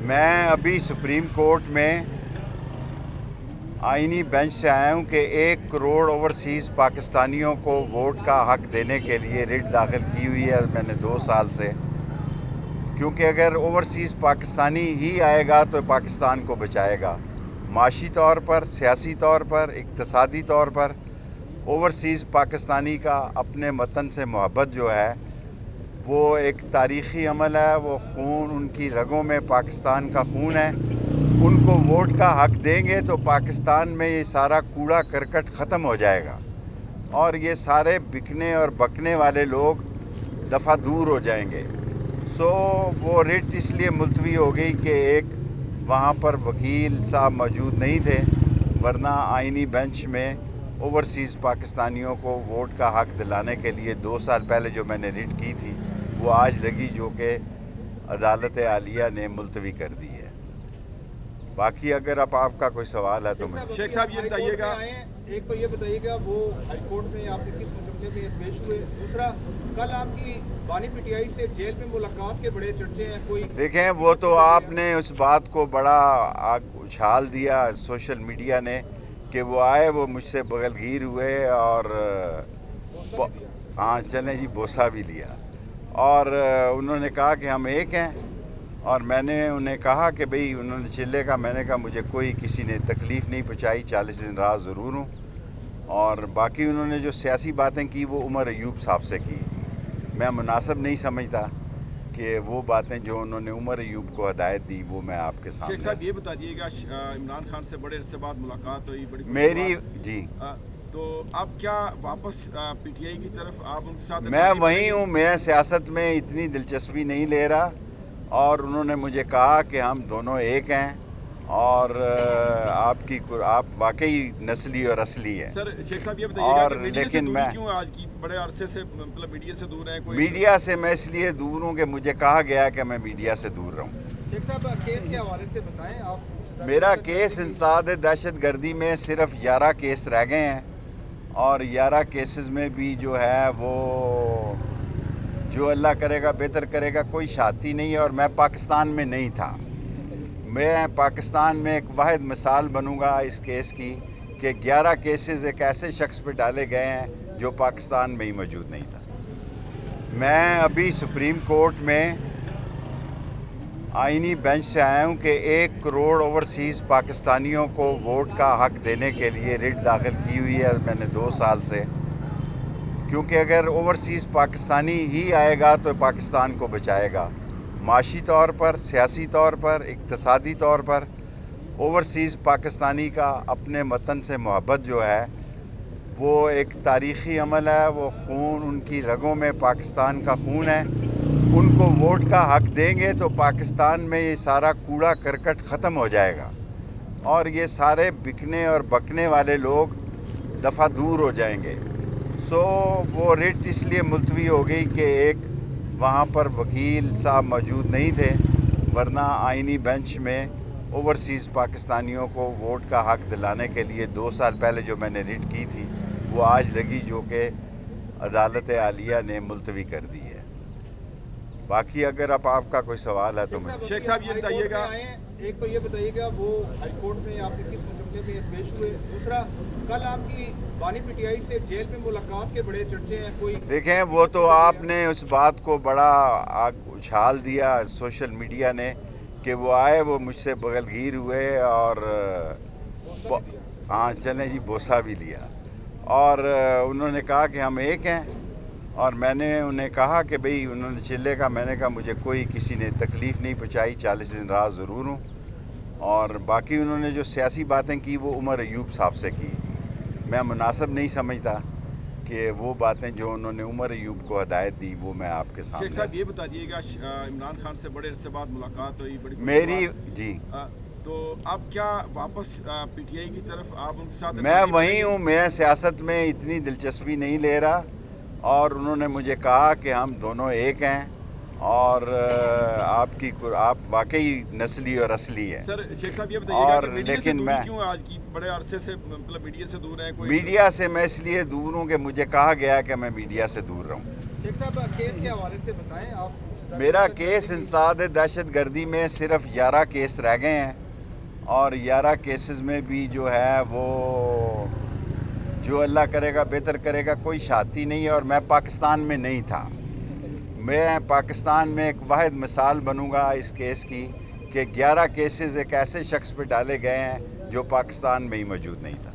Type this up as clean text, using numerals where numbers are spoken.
मैं अभी supreme court में आईनी बेंच से आया हूं कि 1 करोड़ ओवरसीज़ पाकिस्तानियों को वोट का हक देने के लिए रिट दाखिल की हुई है मैंने 2 साल से। क्योंकि अगर ओवरसीज़ पाकिस्तानी ही आएगा तो पाकिस्तान को बचाएगा, माशी तौर पर, सियासी तौर पर, इक़्तिसादी तौर पर। ओवरसीज़ पाकिस्तानी का अपने वतन से मोहब्बत जो है वो एक तारीख़ी अमल है, वो खून उनकी रगों में पाकिस्तान का खून है। उनको वोट का हक देंगे तो पाकिस्तान में ये सारा कूड़ा करकट ख़त्म हो जाएगा और ये सारे बिकने और बकने वाले लोग दफ़ा दूर हो जाएंगे। वो रिट इसलिए मुलतवी हो गई कि एक वहाँ पर वकील साहब मौजूद नहीं थे, वरना आईनी बेंच में ओवरसीज़ पाकिस्तानियों को वोट का हक दिलाने के लिए 2 साल पहले जो मैंने रिट की थी वो आज लगी, जो कि अदालत आलिया ने मुलतवी कर दी है। बाकी अगर आपका कोई सवाल है तो मुझे शेख साहब ये बताइएगा। एक तो ये बताइएगा वो हाई कोर्ट में आपने किस मुकदमे में पेश हुए, दूसरा कल आपकी बानी पीटीआई से जेल में मुलाकात के बड़े चर्चे हैं। कोई देखें, वो तो आपने उस बात को बड़ा उछाल दिया सोशल मीडिया ने कि वो आए, वो मुझसे बगलगीर हुए और हाँ चलें जी, बोसा भी लिया और उन्होंने कहा कि हम एक हैं। और मैंने उन्हें कहा कि भाई, उन्होंने चिल्ले का, मैंने कहा मुझे कोई किसी ने तकलीफ़ नहीं पहुंचाई, 40 दिन रात ज़रूर हूँ। और बाकी उन्होंने जो सियासी बातें की वो उमर अयूब साहब से की, मैं मुनासिब नहीं समझता कि वो बातें जो उन्होंने उमर अयूब को हदायत दी वो मैं आपके सामने। शेख साहब ये बता दीजिएगा, इमरान खान से बड़े अरसे बाद मुलाकात हुई, बड़ी मेरी जी, तो अब क्या वापस पीटीआई की तरफ आप उनके साथ? मैं वहीं हूँ, मैं सियासत में इतनी दिलचस्पी नहीं ले रहा और उन्होंने मुझे कहा कि हम दोनों एक हैं और आप वाकई नस्ली और असली हैं। सर शेख साहब ये बताइएगा और लेकिन मैं क्यों आज की बड़े अरसे से मतलब मीडिया से दूर हैं? मीडिया से मैं इसलिए दूर हूँ कि मुझे कहा गया कि मैं मीडिया से दूर रहूँ। शेख साहब केस के हवाले से बताएं आप। मेरा केस इंसदाद दहशत गर्दी में सिर्फ 11 केस रह गए हैं और 11 केसेस में भी जो है वो जो अल्लाह करेगा बेहतर करेगा, कोई शाती नहीं है। और मैं पाकिस्तान में नहीं था, मैं पाकिस्तान में एक वाहिद मिसाल बनूंगा इस केस की कि 11 केसेस एक ऐसे शख्स पे डाले गए हैं जो पाकिस्तान में ही मौजूद नहीं था। मैं अभी सुप्रीम कोर्ट में आईनी बेंच से आया हूं कि 1 करोड़ ओवरसीज़ पाकिस्तानियों को वोट का हक देने के लिए रिट दाखिल की हुई है मैंने 2 साल से। क्योंकि अगर ओवरसीज़ पाकिस्तानी ही आएगा तो पाकिस्तान को बचाएगा, माशी तौर पर, सियासी तौर पर, इक़्तिसादी तौर पर। ओवरसीज़ पाकिस्तानी का अपने वतन से मोहब्बत जो है वो एक तारीख़ी अमल है, वो खून उनकी रगों में पाकिस्तान का खून है। उनको वोट का हक देंगे तो पाकिस्तान में ये सारा कूड़ा करकट ख़त्म हो जाएगा और ये सारे बिकने और बकने वाले लोग दफ़ा दूर हो जाएंगे। वो रिट इसलिए मुलतवी हो गई कि एक वहाँ पर वकील साहब मौजूद नहीं थे, वरना आईनी बेंच में ओवरसीज़ पाकिस्तानियों को वोट का हक दिलाने के लिए 2 साल पहले जो मैंने रिट की थी वो आज लगी, जो कि अदालत आलिया ने मुलतवी कर दी है। बाकी अगर आपका कोई सवाल है तो मुझे शेख साहब ये बताइएगा। एक तो ये बताइएगा वो हाई कोर्ट में आपने किस मुकदमे में पेश हुए, दूसरा कल आपकी बानी पीटीआई से जेल में मुलाकात के बड़े चर्चे हैं। कोई देखें, वो तो आपने उस बात को बड़ा उछाल दिया सोशल मीडिया ने कि वो आए, वो मुझसे बगलगीर हुए और हाँ चलें जी, बोसा भी लिया और उन्होंने कहा कि हम एक हैं। और मैंने उन्हें कहा कि भाई, उन्होंने चिल्ले का, मैंने कहा मुझे कोई किसी ने तकलीफ़ नहीं पहुंचाई, 40 दिन रात ज़रूर हूँ। और बाकी उन्होंने जो सियासी बातें की वो उमर अयूब साहब से की, मैं मुनासिब नहीं समझता कि वो बातें जो उन्होंने उमर अयूब को हदायत दी वो मैं आपके सामने। शेख साहब ये बता दीजिएगा, इमरान खान से बड़े अरसे बाद मुलाकात हुई, बड़ी मेरी जी, तो अब क्या वापस पीटीआई की तरफ आप उनके साथ? मैं वहीं हूँ, मैं सियासत में इतनी दिलचस्पी नहीं ले रहा और उन्होंने मुझे कहा कि हम दोनों एक हैं और आप वाकई नस्ली और असली हैं। सर शेख साहब ये बताइएगा और लेकिन मैं क्यों आज की बड़े अरसे से मतलब मीडिया से दूर हैं? मीडिया से मैं इसलिए दूर हूँ कि मुझे कहा गया कि मैं मीडिया से दूर रहूँ। शेख साहब केस के हवाले से बताएं आप। میرا کیس انسداد دہشت گردی میں صرف 11 کیس رہ گئے ہیں، اور 11 کیسز میں بھی جو ہے وہ جو اللہ کرے گا بہتر کرے گا، کوئی شہادتی نہیں ہے، اور میں پاکستان میں نہیں تھا۔ میں پاکستان میں ایک واحد مثال بنوں گا اس کیس کی کہ 11 کیسز ایک ایسے شخص پہ ڈالے گئے ہیں جو پاکستان میں ہی موجود نہیں تھا۔